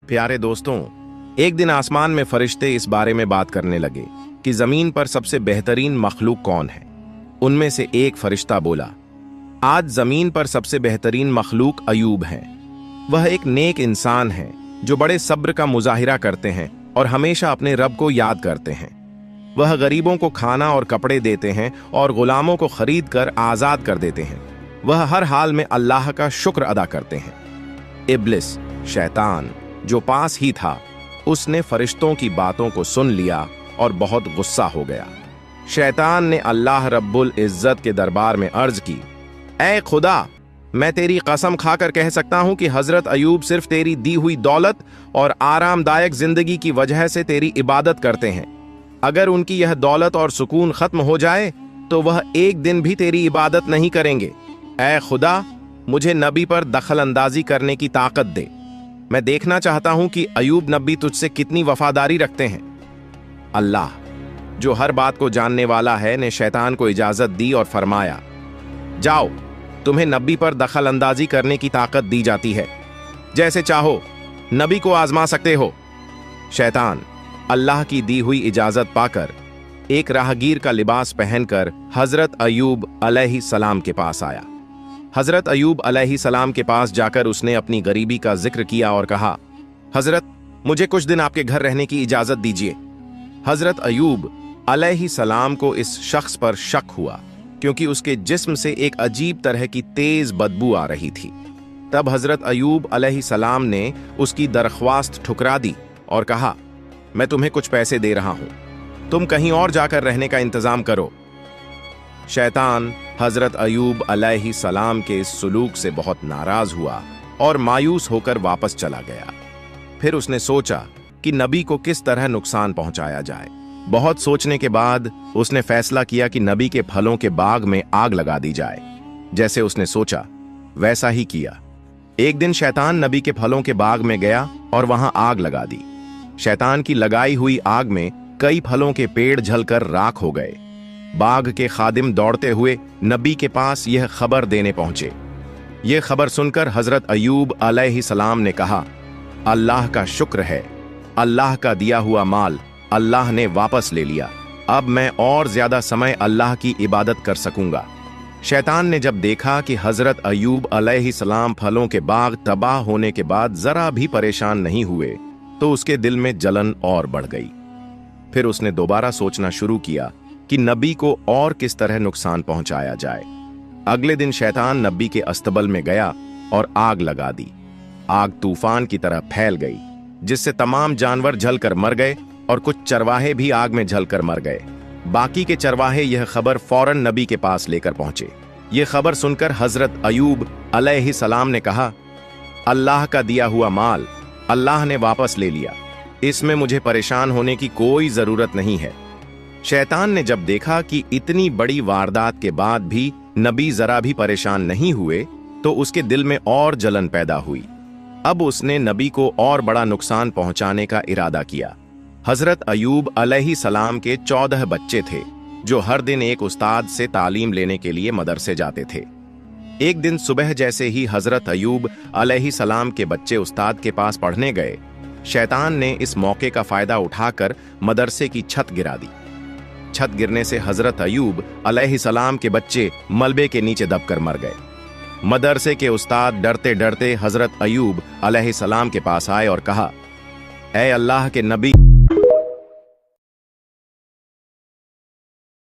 प्यारे दोस्तों, एक दिन आसमान में फरिश्ते इस बारे में बात करने लगे कि जमीन पर सबसे बेहतरीन मखलूक कौन है। उनमें से एक फरिश्ता बोला, आज जमीन पर सबसे बेहतरीन मखलूक अयूब है। वह एक नेक इंसान है जो बड़े सब्र का मुजाहिरा करते हैं और हमेशा अपने रब को याद करते हैं। वह गरीबों को खाना और कपड़े देते हैं और गुलामों को खरीद कर आजाद कर देते हैं। वह हर हाल में अल्लाह का शुक्र अदा करते हैं। इब्लिस, शैतान, जो पास ही था, उसने फरिश्तों की बातों को सुन लिया और बहुत गुस्सा हो गया। शैतान ने अल्लाह रब्बुल इज्जत के दरबार में अर्ज की, ऐ खुदा, मैं तेरी कसम खाकर कह सकता हूं कि हजरत अयूब सिर्फ तेरी दी हुई दौलत और आरामदायक जिंदगी की वजह से तेरी इबादत करते हैं। अगर उनकी यह दौलत और सुकून खत्म हो जाए तो वह एक दिन भी तेरी इबादत नहीं करेंगे। ऐ खुदा, मुझे नबी पर दखल अंदाजी करने की ताकत दे। मैं देखना चाहता हूं कि अयूब नबी तुझसे कितनी वफादारी रखते हैं। अल्लाह, जो हर बात को जानने वाला है, ने शैतान को इजाजत दी और फरमाया, जाओ, तुम्हें नबी पर दखल अंदाजी करने की ताकत दी जाती है। जैसे चाहो नबी को आजमा सकते हो। शैतान अल्लाह की दी हुई इजाजत पाकर एक राहगीर का लिबास पहनकर हजरत अयूब अलैहिस्सलाम के पास आया। हजरत अयूब अलैहिस्सलाम के पास जाकर उसने अपनी गरीबी का जिक्र किया और कहा, हजरत, मुझे कुछ दिन आपके घर रहने की इजाजत दीजिए। हजरत अयूब अलैहिस्सलाम को इस शख्स पर शक हुआ क्योंकि उसके जिस्म से एक अजीब तरह की तेज बदबू आ रही थी। तब हजरत अयूब अलैहिस्सलाम ने उसकी दरख्वास्त ठुकरा दी और कहा, मैं तुम्हें कुछ पैसे दे रहा हूं, तुम कहीं और जाकर रहने का इंतजाम करो। शैतान हजरत अयूब अलैहिस्सलाम के इस सुलूक से बहुत नाराज हुआ और मायूस होकर वापस चला गया। फिर उसने सोचा कि नबी को किस तरह नुकसान पहुंचाया जाए। बहुत सोचने के बाद उसने फैसला किया कि नबी के फलों के बाग में आग लगा दी जाए। जैसे उसने सोचा वैसा ही किया। एक दिन शैतान नबी के फलों के बाग में गया और वहां आग लगा दी। शैतान की लगाई हुई आग में कई फलों के पेड़ जलकर राख हो गए। बाग के खादिम दौड़ते हुए नबी के पास यह खबर देने पहुंचे। यह खबर सुनकर हजरत अयूब अलैहिस्सलाम ने कहा, अल्लाह का शुक्र है, अल्लाह का दिया हुआ माल अल्लाह ने वापस ले लिया। अब मैं और ज्यादा समय अल्लाह की इबादत कर सकूंगा। शैतान ने जब देखा कि हजरत अयूब अलैहिस्सलाम फलों के बाग तबाह होने के बाद जरा भी परेशान नहीं हुए तो उसके दिल में जलन और बढ़ गई। फिर उसने दोबारा सोचना शुरू किया कि नबी को और किस तरह नुकसान पहुंचाया जाए। अगले दिन शैतान नबी के अस्तबल में गया और आग लगा दी। आग तूफान की तरह फैल गई जिससे तमाम जानवर जलकर मर गए और कुछ चरवाहे भी आग में जलकर मर गए। बाकी के चरवाहे यह खबर फौरन नबी के पास लेकर पहुंचे। यह खबर सुनकर हजरत अयूब अलैहिस्सलाम ने कहा, अल्लाह का दिया हुआ माल अल्लाह ने वापस ले लिया, इसमें मुझे परेशान होने की कोई जरूरत नहीं है। शैतान ने जब देखा कि इतनी बड़ी वारदात के बाद भी नबी जरा भी परेशान नहीं हुए तो उसके दिल में और जलन पैदा हुई। अब उसने नबी को और बड़ा नुकसान पहुंचाने का इरादा किया। हजरत अयूब अलैहिस्सलाम के 14 बच्चे थे जो हर दिन एक उस्ताद से तालीम लेने के लिए मदरसे जाते थे। एक दिन सुबह जैसे ही हजरत अयूब अलैहिस्सलाम के बच्चे उस्ताद के पास पढ़ने गए, शैतान ने इस मौके का फायदा उठाकर मदरसे की छत गिरा दी। छत गिरने से हजरत अयूब अलैहिस्सलाम के बच्चे मलबे के नीचे दबकर मर गए। मदरसे के उस्ताद डरते डरते हजरत अयूब अलैहिस्सलाम के पास आए और कहा, ऐ अल्लाह के नबी,